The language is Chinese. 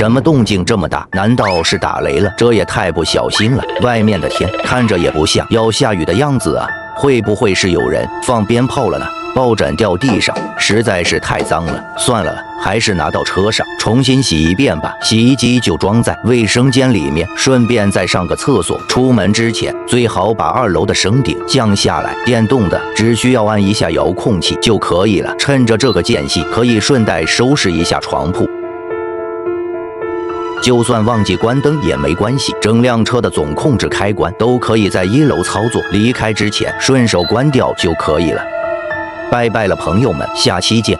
什么动静这么大？难道是打雷了？这也太不小心了。外面的天看着也不像要下雨的样子啊，会不会是有人放鞭炮了呢？抱枕掉地上，实在是太脏了。算了，还是拿到车上重新洗一遍吧。洗衣机就装在卫生间里面，顺便再上个厕所。出门之前最好把2楼的升顶降下来，电动的只需要按一下遥控器就可以了。趁着这个间隙，可以顺带收拾一下床铺。就算忘记关灯也没关系，整辆车的总控制开关都可以在1楼操作，离开之前顺手关掉就可以了。拜拜了，朋友们，下期见。